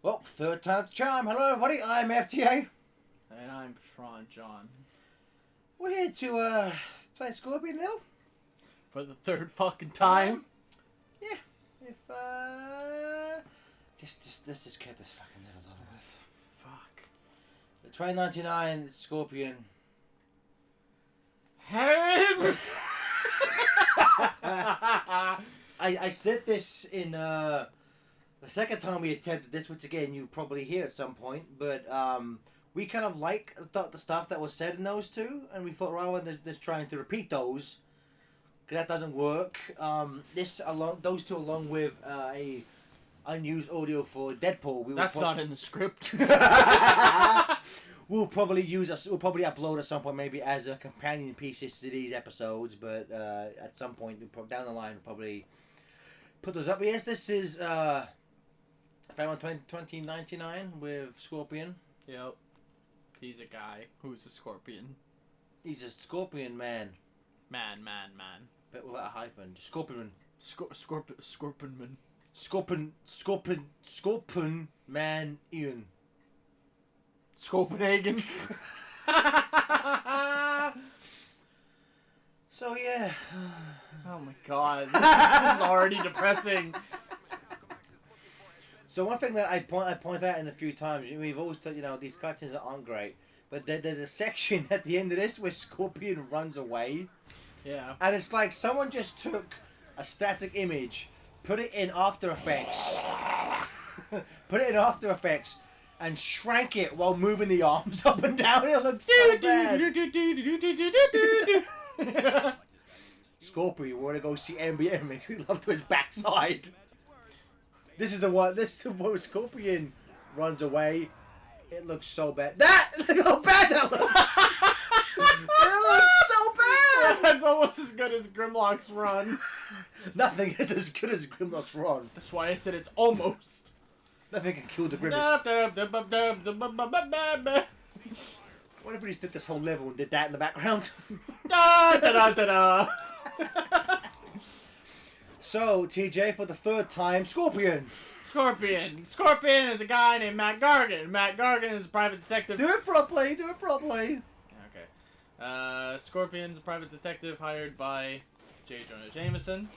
Well, third time's the charm. Hello, everybody. I'm FTA. And I'm Tron John. We're here to play Scorpion Hill. For the third fucking time. Yeah. If let's just get this fucking little over with. Fuck. The 2099 Scorpion. Help! I said this in the second time we attempted this, which again you probably hear at some point, but we kind of like the stuff that was said in those two, and we thought rather than just trying to repeat those, because that doesn't work. Those two along with a unused audio for Deadpool. That's not in the script. We'll probably upload at some point, maybe as a companion pieces to these episodes, but at some point down the line, we'll probably put those up. But yes, this is Final 2099 with Scorpion. Yep. He's a guy who's a scorpion. He's a Scorpion man. Man. But without a hyphen. Just Scorpion. Scorpionman. Scorpion man Ian. Copenhagen. So yeah. Oh my god. This is already depressing. So one thing that I point out in a few times, we've always thought, these cutscenes aren't great, but there's a section at the end of this where Scorpion runs away. Yeah. And it's like someone just took a static image, put it in After Effects, and shrank it while moving the arms up and down. It looks so bad. Scorpion, we want to go see NBM, make me love to his backside. This is the one where Scorpion runs away. It looks so bad. Look how bad that looks! It looks so bad! That's almost as good as Grimlock's run. Nothing is as good as Grimlock's run. That's why I said it's almost. Nothing can kill the Grimace. What if we just did this whole level and did that in the background? So, TJ, for the third time, Scorpion. Scorpion is a guy named Matt Gargan. Matt Gargan is a private detective. Do it properly. Okay. Scorpion's a private detective hired by J. Jonah Jameson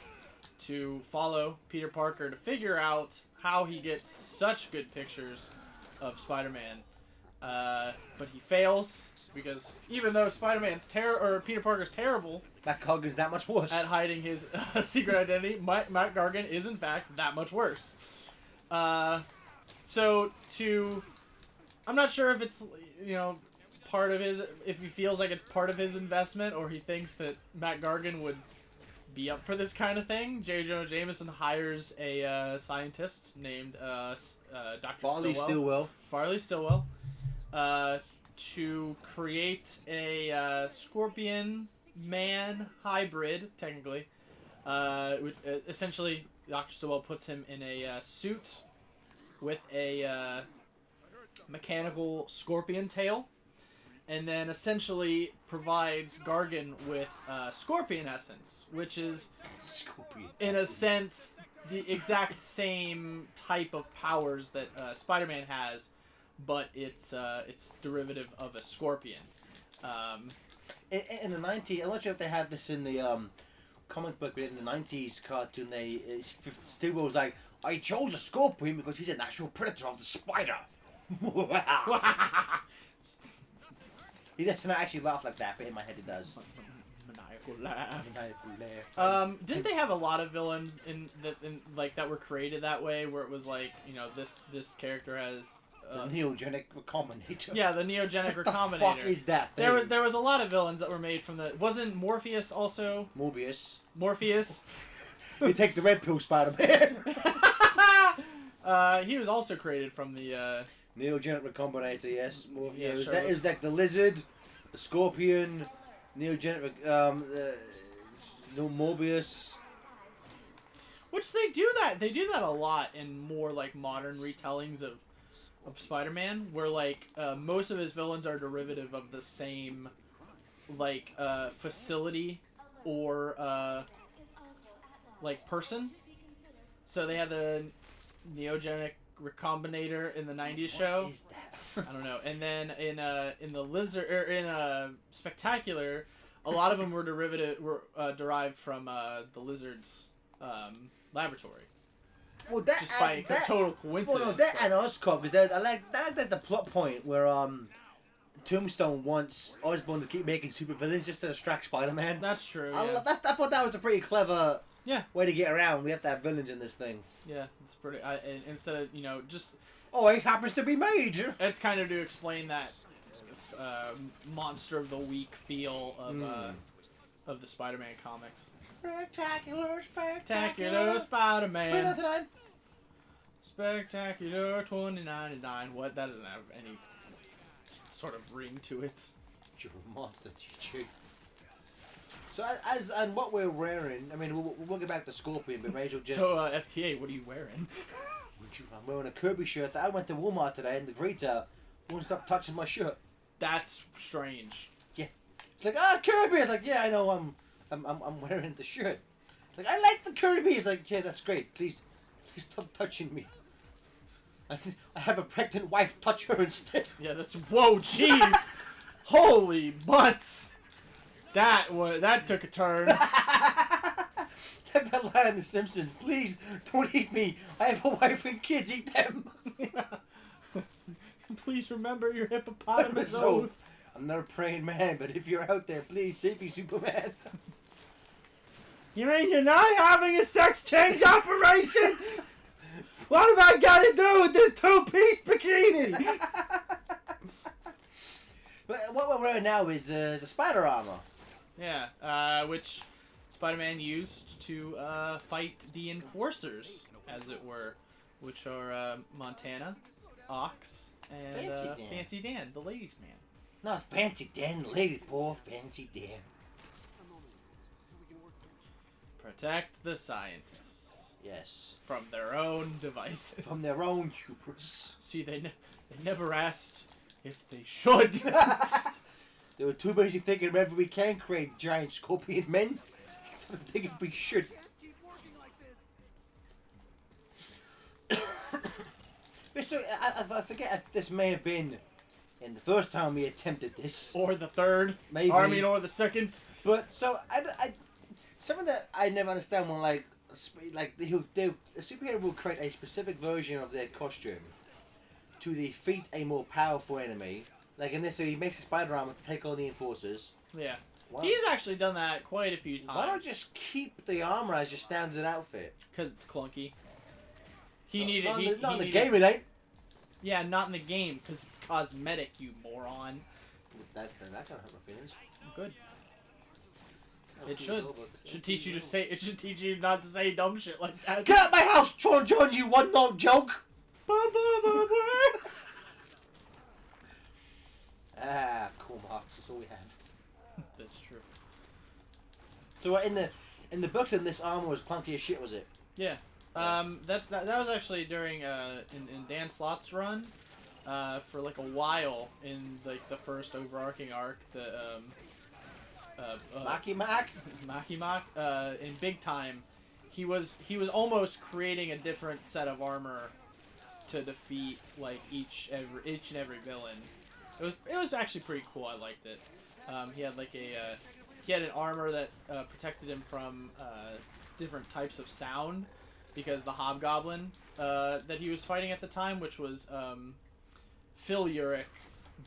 to follow Peter Parker to figure out how he gets such good pictures of Spider-Man. But he fails because even though Peter Parker's terrible That cog is that much worse. at hiding his secret identity, Matt Gargan is in fact that much worse. I'm not sure if it's part of his, if he feels like it's part of his investment or he thinks that Matt Gargan would be up for this kind of thing. J. Jonah Jameson hires a scientist named Dr. Farley Stillwell to create a Scorpion man hybrid, technically. Essentially, Dr. Stillwell puts him in a suit with a mechanical scorpion tail, and then essentially provides Gargan with scorpion essence, which is, in a sense, the exact same type of powers that Spider-Man has, but it's derivative of a scorpion. In the 90s, I'm not sure if they had this in the comic book, but in the 90s cartoon, Stillwell was like, I chose a scorpion because he's a natural predator of the spider. He doesn't actually laugh like that, but in my head he does. Maniacal laugh. Didn't they have a lot of villains that were created that way, where it was like, this character has the Neogenic Recombinator. Yeah, the Neogenic Recombinator. What the fuck is that thing? There was a lot of villains that were made from the. Wasn't Morpheus also? Morbius. You take the red pill, Spider-Man. He was also created from the Neogenic Recombinator. Yes, Morpheus. Yeah, That is like the lizard, the scorpion, Neogenic. Morbius. Which they do that. They do that a lot in more like modern retellings of Spider-Man, where like most of his villains are derivative of the same like facility or like person. So they have the Neogenic Recombinator in the '90s show. What is that? I don't know. And then in the Lizard Spectacular, a lot of them were derived from the Lizard's laboratory. Well, that Just by total coincidence. Well, no, that and Oscorp, because I like that's the plot point where Tombstone wants Osborn to keep making supervillains just to distract Spider-Man. That's true. I Yeah. thought that was a pretty clever Yeah. way to get around. We have to have villains in this thing. Yeah, it's pretty. Instead of just Oh, he happens to be major. it's kind of to explain that monster of the week feel of the Spider-Man comics. Spectacular, Spectacular Spider-Man. 2009. Spectacular 2099. What? That doesn't have any sort of ring to it. You're a monster, TJ. So and what we're wearing, I mean, we'll get back to Scorpion, but may as well just. So FTA, what are you wearing? I'm wearing a Kirby shirt that I went to Walmart today, and the greeter won't stop touching my shirt. That's strange. It's like, Kirby! It's like, yeah, I know, I'm wearing the shirt. It's like, I like the Kirby! It's like, yeah, that's great. Please stop touching me. I have a pregnant wife, touch her instead. Yeah, that's whoa, jeez, holy butts. That took a turn. Like that line in The Simpsons, please don't eat me. I have a wife and kids, eat them. Please remember your hippopotamus So, oath. I'm not a praying man, but if you're out there, please save me, Superman. You mean you're not having a sex change operation? What have I got to do with this two-piece bikini? But what we're wearing now is the spider armor. Yeah, which Spider-Man used to fight the Enforcers, as it were, which are Montana, Ox, and Fancy Dan, the ladies' man. Not Fancy Dan, lady boy, Fancy Dan. Protect the scientists. Yes. From their own devices. From their own hubris. See, they never asked if they should. They were too busy thinking whether we can create giant scorpion men. I think if we should. So I forget if this may have been in the first time we attempted this, Or the third. maybe. Or the second. But so I something that I never understand when a superhero will create a specific version of their costume to defeat a more powerful enemy. Like in this, so he makes a spider armor to take on the Enforcers. Yeah. Why, He's actually done that quite a few times. why not just keep the armor as your standard outfit? Because it's clunky. Not in the game, it ain't. Yeah, not in the game, because it's cosmetic, you moron. That kind of hurt my feelings. Good. It should teach you to say. It should teach you not to say dumb shit like that. Get out of my house, John Jones, you one-note joke! Cool marks, that's all we have. That's true. So in the books, this armor was clunky as shit, was it? Yeah. That was actually during in Dan Slott's run, for like a while in like the first overarching arc, the Maki Mac? Makimak, in Big Time, he was almost creating a different set of armor to defeat like each and every villain. It was actually pretty cool. I liked it. He had like he had an armor that protected him from different types of sound, because the Hobgoblin that he was fighting at the time, which was Phil Urich,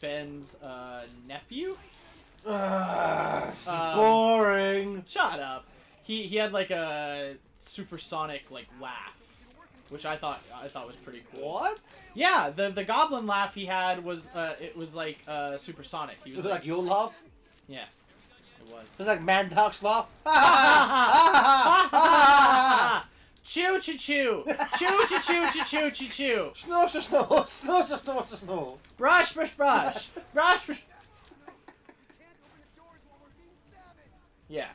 Ben's nephew. Boring. Shut up. He had like a supersonic like laugh, which I thought was pretty cool. What? Yeah, the goblin laugh he had was it was like supersonic. He Was it like your laugh? Yeah, it was. Was it like Mandalk's laugh? Choo choo choo, choo choo choo choo choo choo choo. Snore, snore, snore, snore, snore. Brush, brush, brush, brush, brush. Yeah,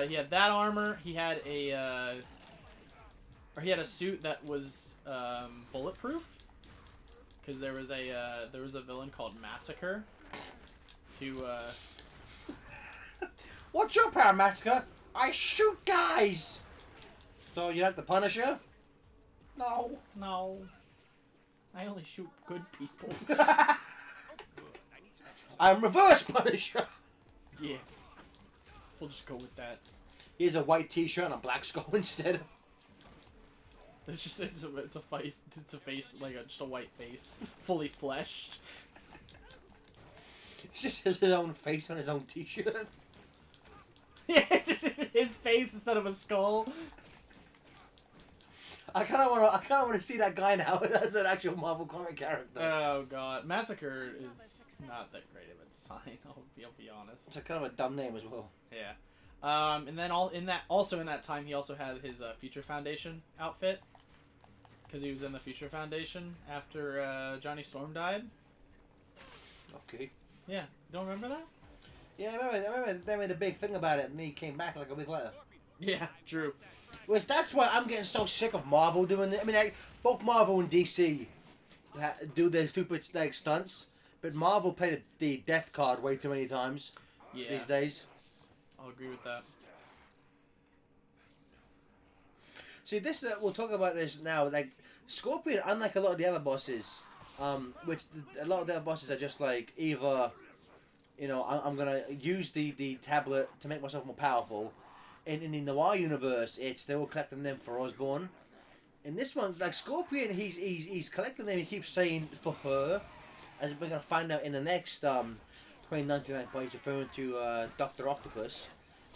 he had that armor. He had a suit that was bulletproof, because there was a villain called Massacre, who What's your power, Massacre? I shoot guys. So you like the Punisher? No. I only shoot good people. I'm Reverse Punisher. Yeah. We'll just go with that. Here's a white T-shirt and a black skull instead. It's just it's a face like just a white face, fully fleshed. It's just his own face on his own T-shirt. Yeah, it's just his face instead of a skull. I kind of want to see that guy now as an actual Marvel comic character. Oh god, Massacre is not that great of a design. I'll be honest. It's a kind of a dumb name as well. Yeah. And then in that time he also had his Future Foundation outfit. Because he was in the Future Foundation after Johnny Storm died. Okay. Yeah, don't remember that? Yeah, I remember they made a big thing about it, and he came back like a week later. Yeah, true. Which that's why I'm getting so sick of Marvel doing it. I mean, like, both Marvel and DC do their stupid like stunts, but Marvel played the death card way too many times these days. I'll agree with that. See, this we'll talk about this now. Like Scorpion, unlike a lot of the other bosses, which a lot of the other bosses are just like either, you know, I'm gonna use the tablet to make myself more powerful. In the Noir universe, it's they're all collecting them for Osborn. In this one, like Scorpion, he's collecting them. He keeps saying for her, as we're gonna find out in the next 2099 point, he's referring to Dr. Octopus.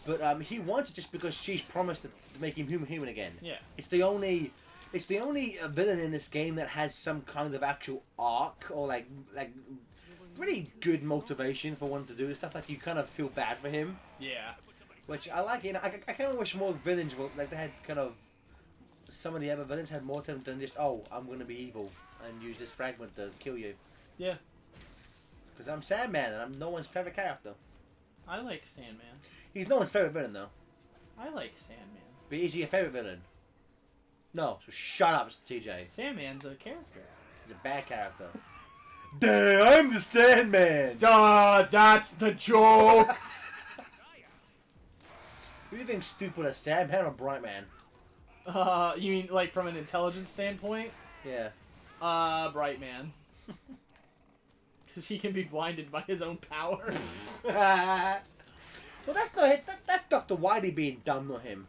But he wants it just because she's promised to make him human again. Yeah. It's the only villain in this game that has some kind of actual arc or like pretty good motivation for wanting to do this stuff. Like you kind of feel bad for him. Yeah. Which I like. You know, I kind of wish more villains were like they had kind of some of the other villains had more to them than just I'm gonna be evil and use this fragment to kill you. Yeah. Because I'm Sandman and I'm no one's favorite character. I like Sandman. He's no one's favorite villain though. I like Sandman. But is he a favorite villain? No. So shut up, TJ. Sandman's a character. He's a bad character. Damn, I'm the Sandman. Duh, that's the joke. Who do you think's stupider, Sandman or Brightman? You mean like from an intelligence standpoint? Yeah. Brightman. Because he can be blinded by his own power. Well, that's not it. That's Dr. Wily being dumb, not him.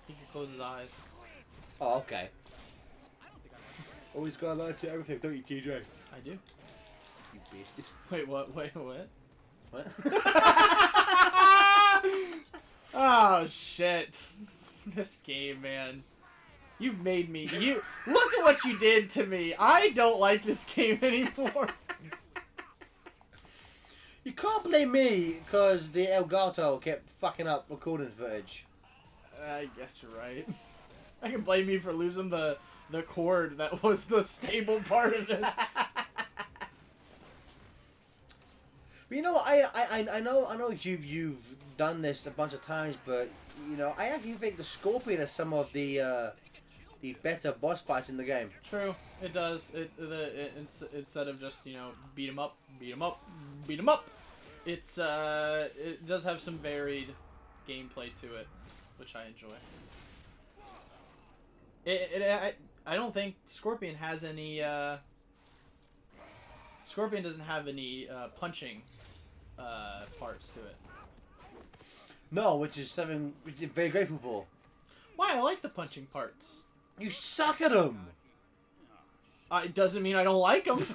He can close his eyes. Oh, okay. Always gotta lie to everything, don't you, TJ? I do. You bastard. Wait, what? Wait, what? What? Oh, shit. This game, man. You've made me... Look at what you did to me. I don't like this game anymore. You can't blame me because the Elgato kept fucking up recording footage. I guess you're right. I can blame you for losing the cord that was the stable part of this. But you know what? I know you've done this a bunch of times, but you know I actually think the Scorpion is some of the better boss fights in the game. True, it does. Instead of just beat 'em up, beat 'em up, beat 'em up. It does have some varied gameplay to it, which I enjoy. I don't think Scorpion has any. Scorpion doesn't have any punching parts to it. No, which is something we're very grateful for. Why? I like the punching parts. You suck at them. It doesn't mean I don't like them.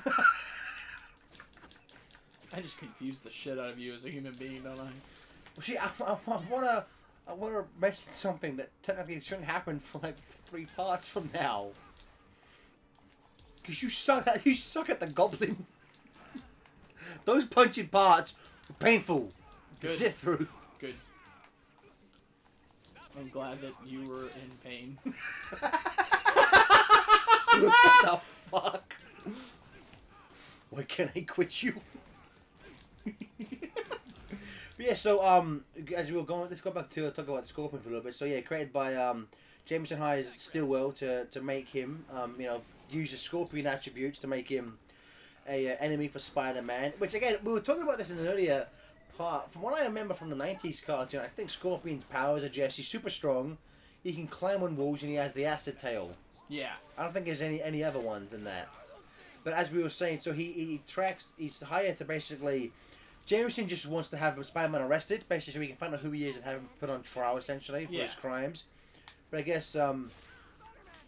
I just confuse the shit out of you as a human being, don't I? Well, see, I wanna mention something that technically shouldn't happen for like 3 parts from now. Cause you suck at the goblin. Those punching parts were painful to Good. sit through. Good. I'm glad that you were in pain. What the fuck? Why can't I quit you? But yeah, so as we were going, let's go back to talk about the Scorpion for a little bit. So yeah, created by Jameson Hines Stillwell to make him use the Scorpion attributes to make him a enemy for Spider-Man. Which again, we were talking about this in an earlier part. From what I remember from the '90s cartoon, I think Scorpion's powers are just he's super strong. he can climb on walls, and he has the acid tail. Yeah. I don't think there's any other ones than that. But as we were saying, so he's hired to basically... Jameson just wants to have Spider-Man arrested, basically so he can find out who he is and have him put on trial, essentially, for his crimes. But I guess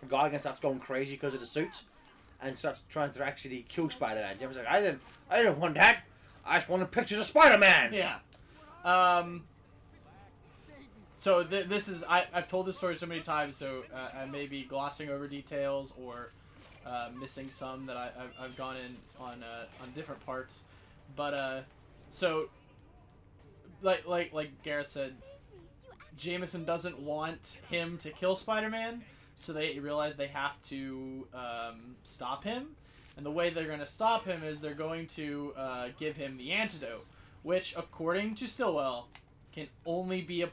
Gargan starts going crazy because of the suit, and starts trying to actually kill Spider-Man. Jameson's like, I didn't want that. I just wanted pictures of Spider-Man. Yeah. So this is... I've told this story so many times, so I may be glossing over details or missing some that I've gone in on different parts. But, so, like Garrett said, Jameson doesn't want him to kill Spider-Man, so they realize they have to stop him. And the way they're going to stop him is they're going to give him the antidote, which, according to Stillwell, can only be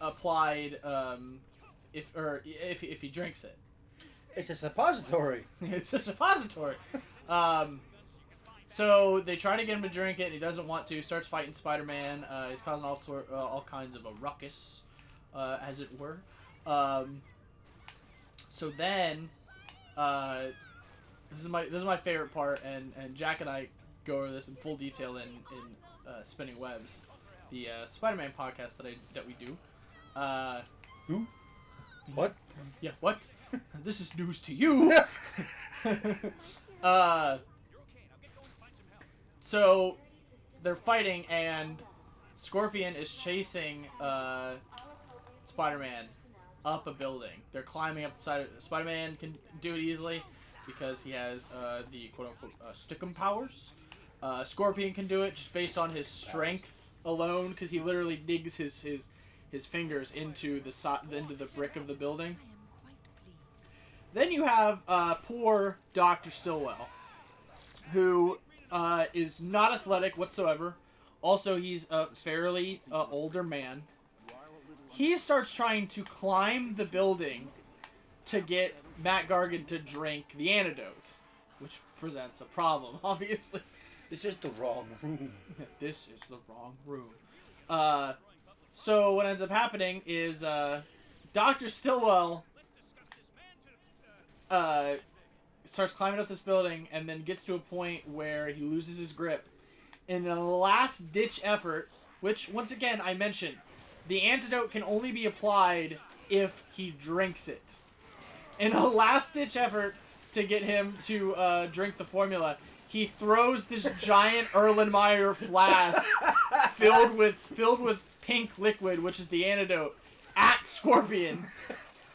applied if he drinks it. It's a suppository. It's a suppository. So they try to get him to drink it. He doesn't want to. Starts fighting Spider-Man. He's causing all kinds of a ruckus, as it were. So then, this is my favorite part, and Jack and I go over this in full detail in Spinning Webs, the Spider-Man podcast that we do. Who? What? Yeah, what? This is news to you. So they're fighting, and Scorpion is chasing Spider-Man up a building. They're climbing up the side. Spider-Man can do it easily because he has the quote-unquote Stickum powers. Scorpion can do it just based on his strength alone, because he literally digs his fingers into the brick of the building. Then you have poor Dr. Stillwell, who is not athletic whatsoever. Also, he's a fairly older man. He starts trying to climb the building to get Matt Gargan to drink the antidote, which presents a problem, obviously. This is the wrong room. This is the wrong room. So what ends up happening is Dr. Stillwell starts climbing up this building and then gets to a point where he loses his grip. In a last-ditch effort, which, once again, I mentioned, the antidote can only be applied if he drinks it. In a last-ditch effort to get him to drink the formula, he throws this giant Erlenmeyer flask filled with pink liquid, which is the antidote, at Scorpion,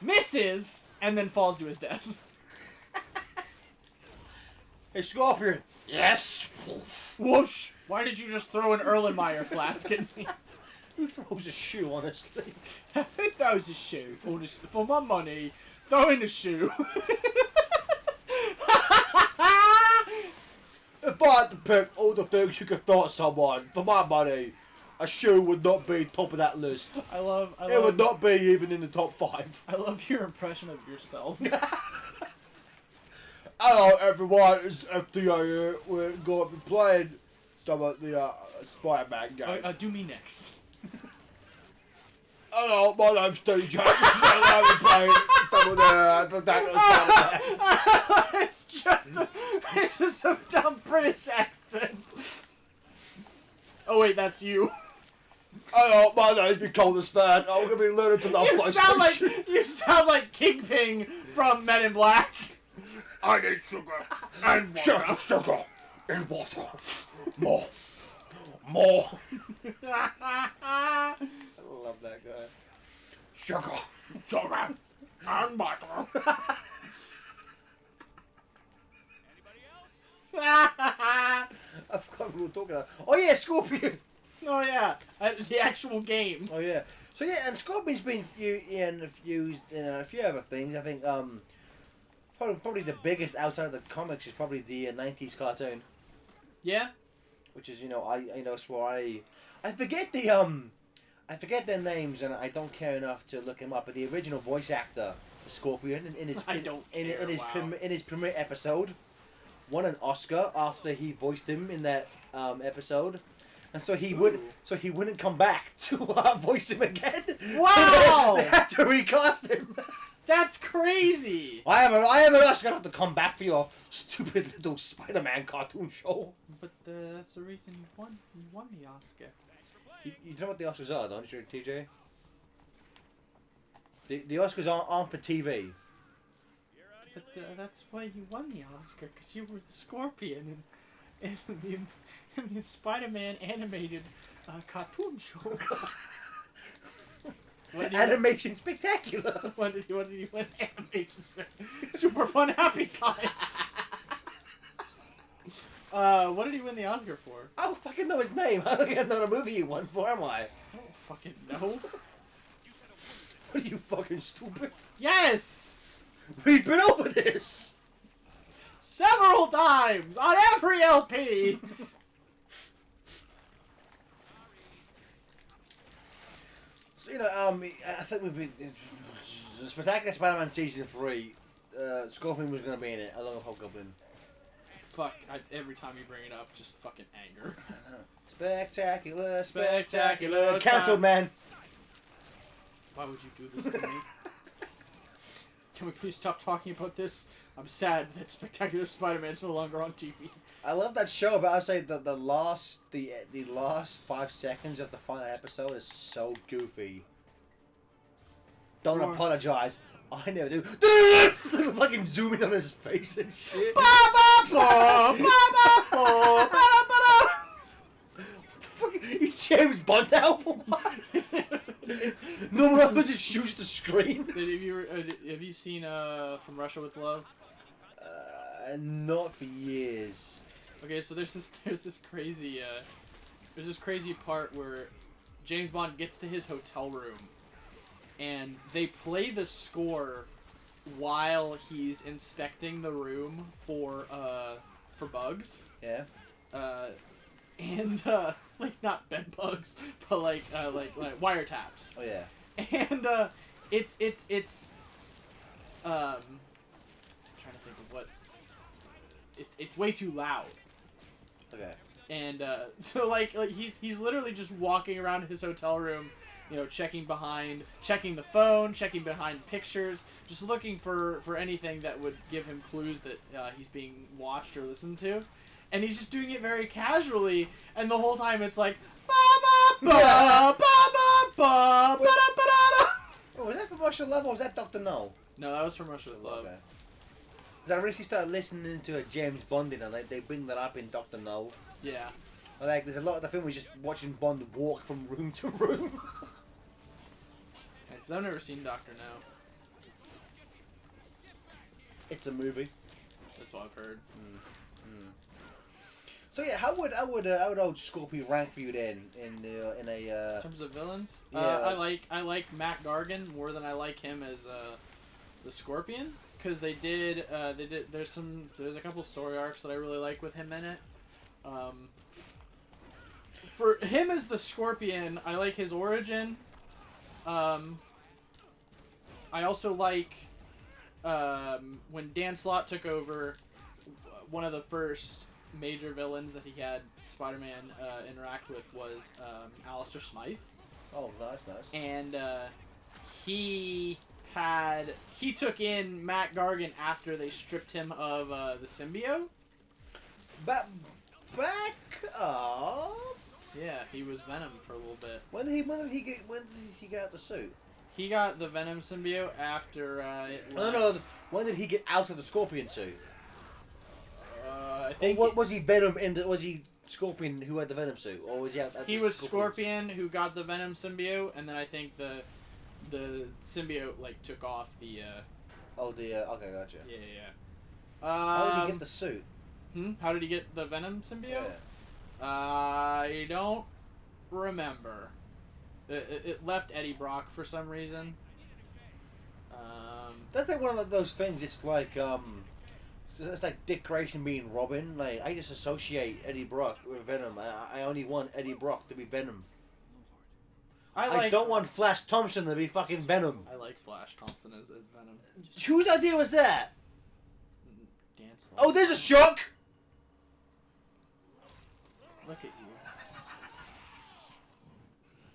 misses, and then falls to his death. Hey, Scorpion. Yes. Whoosh! Why did you just throw an Erlenmeyer flask at me? Who throws a shoe, honestly? Who throws a shoe? Honestly, for my money, throw in a shoe. If I had to pick all the things you could throw at someone, for my money, a shoe would not be top of that list. It would not be even in the top 5. I love your impression of yourself. Hello everyone, it's FDI here. We're going to be playing some of the Spider-Man game. Do me next. Hello, my name's Steve Jackson. I'm playing some of the It's just a dumb British accent. Oh wait, that's you. Hello, my name's Nicole the Stan. I'm going to be learning to love PlayStation. You sound like Kingpin from Men in Black. I need sugar and water. Sugar and water. More. I love that guy. Sugar and water. I forgot what we were talking about. Oh yeah, Scorpion. Oh yeah, the actual game. Oh yeah. So yeah, and Scorpion's been used in a few other things. I think probably the biggest outside of the comics is probably the 90s cartoon. Yeah. Which is I forget their names and I don't care enough to look him up. But the original voice actor, Scorpion, in his premiere episode, won an Oscar after he voiced him in that episode. And so he wouldn't come back to voice him again. Wow! They had to recast him. That's crazy! I am an Oscar to come back for your stupid little Spider-Man cartoon show. But that's the reason you won the Oscar. You know what the Oscars are, don't you, TJ? The Oscars aren't for TV. But that's why you won the Oscar, because you were the Scorpion in the Spider-Man animated cartoon show. Animation spectacular. What did you win? Animation Super Fun Happy Time. What did he win the Oscar for? I don't fucking know his name. I don't even know the movie he won for, am I? I don't fucking know. What are you fucking stupid? Yes! We've been over this! Several times! On every LP! So, you know, I think we've been... The Spectacular Spider-Man Season 3, Scorpion was going to be in it, along with Hobgoblin. Fuck, every time you bring it up, just fucking anger. Spectacular. Cancelled, man. Why would you do this to me? Can we please stop talking about this? I'm sad that Spectacular Spider-Man's no longer on TV. I love that show, but I'll say that the last 5 seconds of the final episode is so goofy. Don't apologize. I never do. Fucking zooming on his face and shit. He's James Bond album. No one just shoots the screen. Have you seen From Russia with Love? Not for years. Okay, so there's this crazy part where James Bond gets to his hotel room, and they play the score while he's inspecting the room for bugs. Yeah. And like not bed bugs, but like wiretaps. Oh yeah. And it's I'm trying to think of what. It's way too loud. Okay. And so like he's literally just walking around his hotel room, you know, checking the phone, checking behind pictures, just looking for anything that would give him clues that he's being watched or listened to. And he's just doing it very casually, and the whole time it's like ba ba ba ba ba ba ba da. Oh, was that from Russia Love or was that Dr. No? No, that was from Russia with Love. Okay. Because I recently started listening to a James Bond and they bring that up in Dr. No. Yeah. Like, there's a lot of the film we're just watching Bond walk from room to room. Because I've never seen Dr. No. It's a movie. That's what I've heard. So yeah, how would old Scorpion rank for you then in terms of villains? Yeah. I like Matt Gargan more than I like him as the Scorpion, because they did there's a couple story arcs that I really like with him in it. For him as the Scorpion, I like his origin. I also like when Dan Slott took over, one of the first major villains that he had Spider-Man interact with was Alistair Smythe. Oh, nice. And he took in Matt Gargan after they stripped him of the symbiote. Back up. Yeah, he was Venom for a little bit. When did he get out the suit? He got the Venom symbiote after it left. No. When did he get out of the Scorpion suit? I think. Or was he Venom was he Scorpion who had the Venom suit, or was he out? He was Scorpion who got the Venom symbiote, and then I think the symbiote like took off the. Okay, gotcha. Yeah. How did he get the suit? How did he get the Venom symbiote? Yeah. I don't remember. It left Eddie Brock for some reason. That's like one of those things. It's like it's like Dick Grayson being Robin. Like, I just associate Eddie Brock with Venom. I only want Eddie Brock to be Venom. I don't want Flash Thompson to be fucking Venom. I like Flash Thompson as Venom. Whose idea was that? Dan Slott. Oh, there's a shock. Look at you.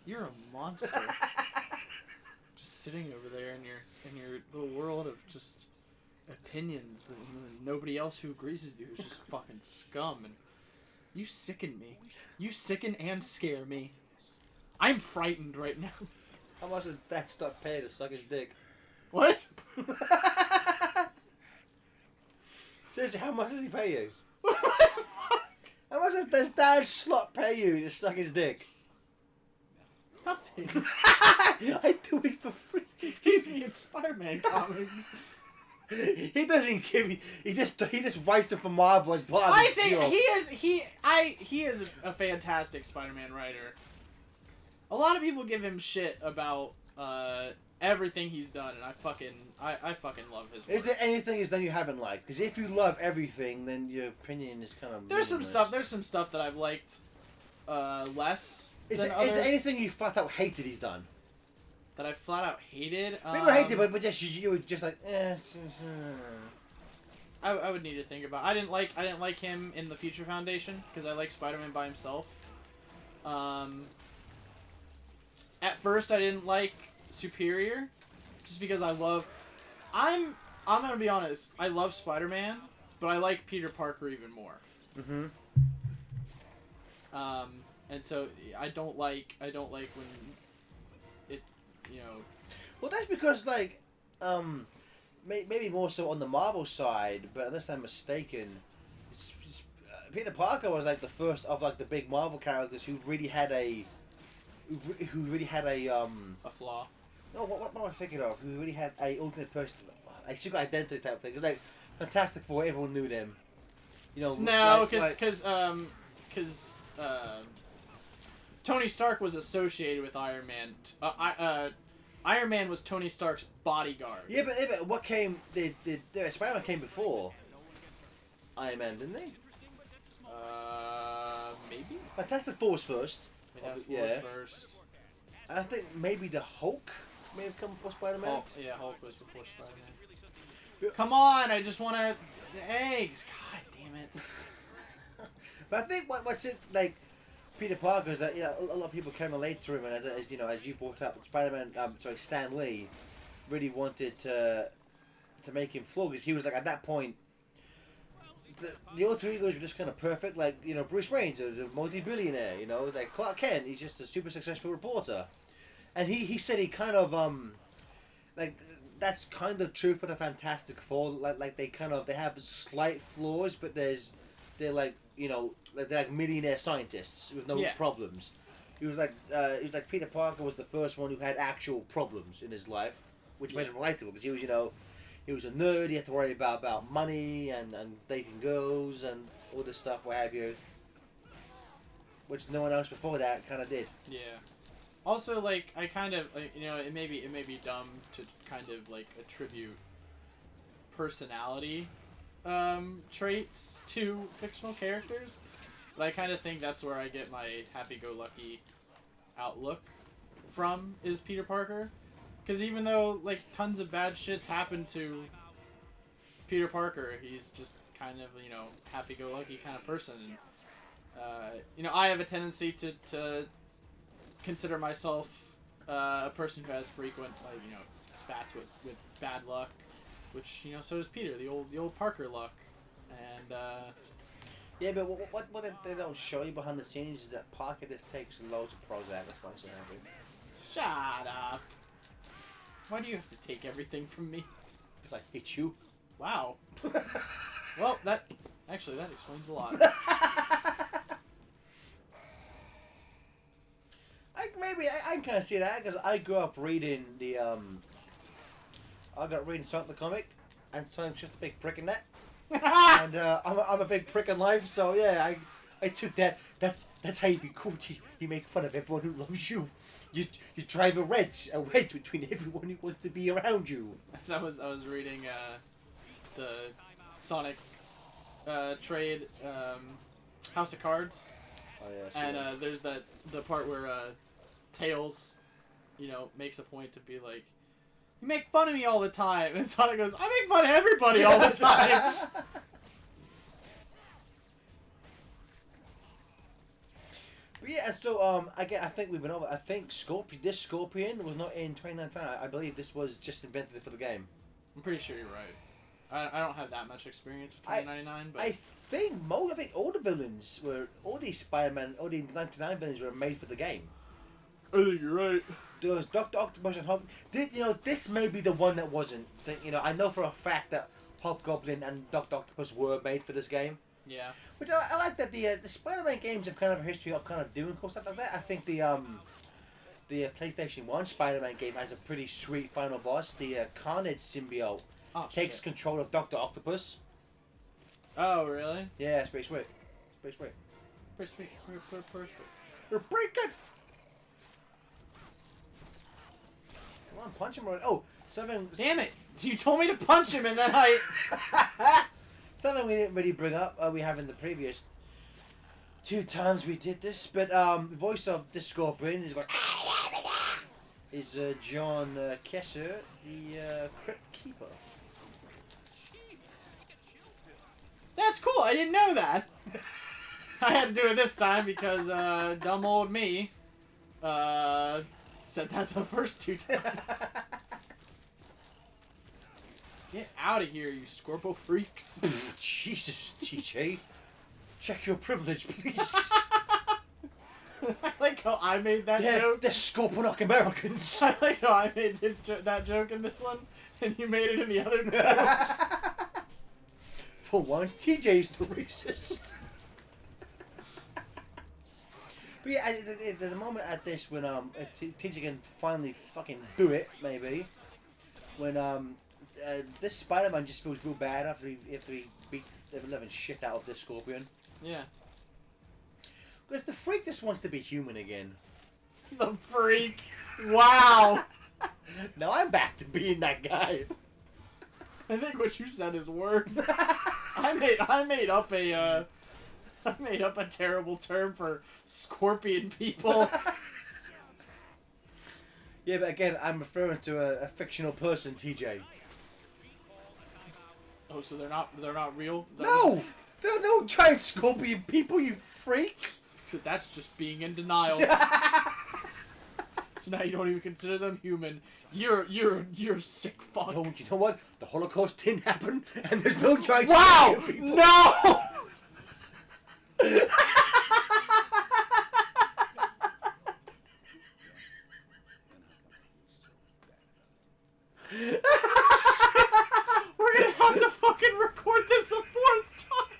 You're a monster. sitting over there in your little world of just opinions that nobody else who agrees with you is just fucking scum, and you sicken me. You sicken and scare me. I'm frightened right now. How much does Dexter pay to suck his dick? What? Seriously, how much does he pay you? How much does Dad Slot pay you to suck his dick? Nothing. I do it for free. He pays me in Spider-Man comics. He doesn't give you. He just writes them for Marvel as part of I his think deal. he is a fantastic Spider-Man writer. A lot of people give him shit about everything he's done, and I fucking love his work. Is there anything he's done you haven't liked? Because if you love everything, then your opinion is kind of. There's some stuff that I've liked less. Is than there others anything you flat out hated he's done? that I flat out hated? Maybe not hated, but just you were just like, eh. I would need to think about. I didn't like him in the Future Foundation because I like Spider-Man by himself. At first, I didn't like Superior, just because I'm gonna be honest. I love Spider-Man, but I like Peter Parker even more. Mm-hmm. And so I don't like when it, Well, that's because like, maybe more so on the Marvel side, but unless I'm mistaken, Peter Parker was like the first of like the big Marvel characters who really had a flaw. No, what am I thinking of? Who really had a alternate person, a secret identity type thing. It was like Fantastic Four. Everyone knew them. No, because Tony Stark was associated with Iron Man. Iron Man was Tony Stark's bodyguard. Yeah, but what came? Spider-Man came before Iron Man, didn't they? Maybe. Fantastic Four was first. Yeah. First. I think maybe the Hulk may have come before Spider-Man. Hulk was before Spider-Man. Come on, I just want the eggs. God damn it. But I think what's it like, Peter Parker is that a lot of people can relate to him, and as you brought up, Spider-Man, Stan Lee, really wanted to make him flow because he was like at that point. The alter egos were just kind of perfect, like Bruce Wayne's a multi-billionaire, like Clark Kent, he's just a super successful reporter, and he said he kind of like that's kind of true for the Fantastic Four, like they have slight flaws, but they're like they're like millionaire scientists with no problems. He was like Peter Parker was the first one who had actual problems in his life, which made him relatable because he was he was a nerd. He had to worry about money and dating girls and all this stuff, what have you. Which no one else before that kind of did. Yeah. Also, like I kind of it may be dumb to kind of like attribute personality traits to fictional characters, but I kind of think that's where I get my happy-go-lucky outlook from is Peter Parker. Because even though, like, tons of bad shit's happened to Peter Parker, he's just kind of, happy-go-lucky kind of person. I have a tendency to consider myself a person who has frequent, spats with bad luck, which, so does Peter, the old Parker luck. And, yeah, but what they don't show you behind the scenes is that Parker just takes loads of Prozac. That's why he's so happy. Shut up. Why do you have to take everything from me? Because I hate you. Wow. Well, that explains a lot. I can kind of see that because I grew up reading I got reading Sonic the comic, and Sonic's just a big prick in that. And I'm a big prick in life, so yeah, I took that. That's how you be cool. You make fun of everyone who loves you. You drive a wedge between everyone who wants to be around you. So I was reading the Sonic trade House of Cards. Oh yeah. And there's the part where Tails, makes a point to be like, "You make fun of me all the time," and Sonic goes, "I make fun of everybody all the time." But yeah, so again, I think we've been over. I think this Scorpion was not in 2019. I believe this was just invented for the game. I'm pretty sure you're right. I don't have that much experience with 2099, but I think all the villains were all these Spider-Man, all the 99 villains were made for the game. I think you're right. There was Dr. Octopus and this may be the one that wasn't. I know for a fact that Hobgoblin and Dr. Octopus were made for this game. Yeah. But I like that the Spider-Man games have kind of a history of kind of doing cool stuff like that. I think the PlayStation 1 Spider-Man game has a pretty sweet final boss. The Carnage symbiote takes control of Dr. Octopus. Oh, really? Yeah, it's pretty sweet. It's pretty sweet. Pretty sweet. You're pretty good. Come on, punch him right. Oh, something. Damn it! You told me to punch him, and then I. Something we didn't really bring up. We have in the previous 2 times we did this, but the voice of the Scorpion is going. Is John Kesser, the Crypt Keeper. That's cool. I didn't know that. I had to do it this time because dumb old me said that the first 2 times. Get out of here, you Scorpo freaks. Jesus, TJ. Check your privilege, please. I like how I made that joke. They're Scorponok Americans. I like how I made that joke in this one, and you made it in the other 2. For once, TJ's the racist. But yeah, there's a moment at this when TJ can finally fucking do it, maybe. When this Spider-Man just feels real bad after he beats the living shit out of this Scorpion. Yeah. Because the freak just wants to be human again. The freak. Wow. Now I'm back to being that guy. I think what you said is worse. I made up a terrible term for scorpion people. Yeah, but again, I'm referring to a fictional person, TJ. Oh, so they're not real? Is that No! They're no giant scorpion people, you freak! what- That's just being in denial. So now you don't even consider them human. You're a sick fuck. No, you know what? The Holocaust didn't happen, and there's no giant Wow! scorpion people. No! We're gonna have to fucking record this a 4th time.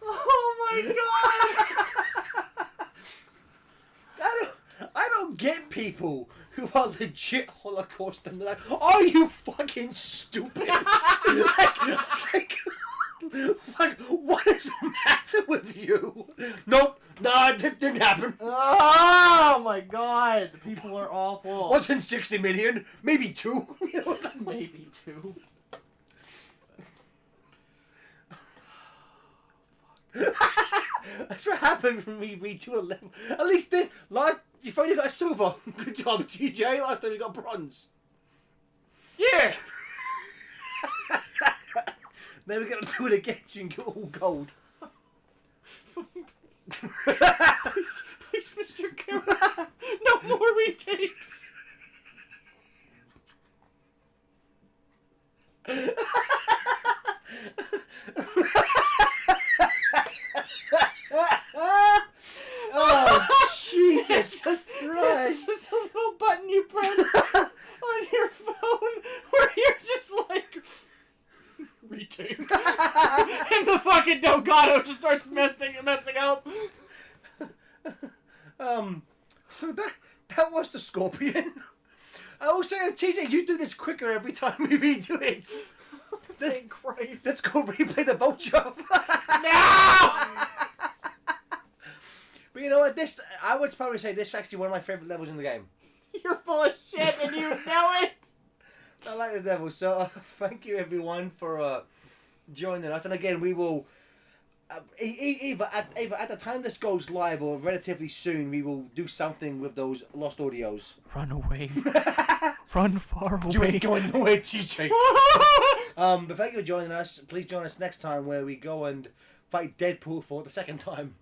Oh my god! I don't get people who are legit Holocaust and they're like, are you fucking stupid? like, what is the matter with you? Nope, nah, it didn't happen. Oh my god! People are awful. Wasn't 60 million, maybe 2. Maybe 2. That's what happened when we read 211. At least this, you finally got a silver. Good job, TJ. Last time you got bronze. Yeah! Then we're gonna do it again so you can get all gold. Please, Mr. Carroll, no more retakes. Oh, Jesus Christ. It's just a little button you press on your phone where you're just like, retake. And the fucking Delgado just starts messing up. So that was the Scorpion. I will say, TJ, you do this quicker every time we redo it. Thank Christ. Let's go replay the vulture. No! But you know what? I would probably say this is actually one of my favorite levels in the game. You're full of shit and you know it. I like the devil. So thank you everyone for joining us. And again, we will either at the time this goes live or relatively soon, we will do something with those lost audios. Run away. Run far away. You ain't going nowhere, TJ. But thank you for joining us. Please join us next time where we go and fight Deadpool for the second time.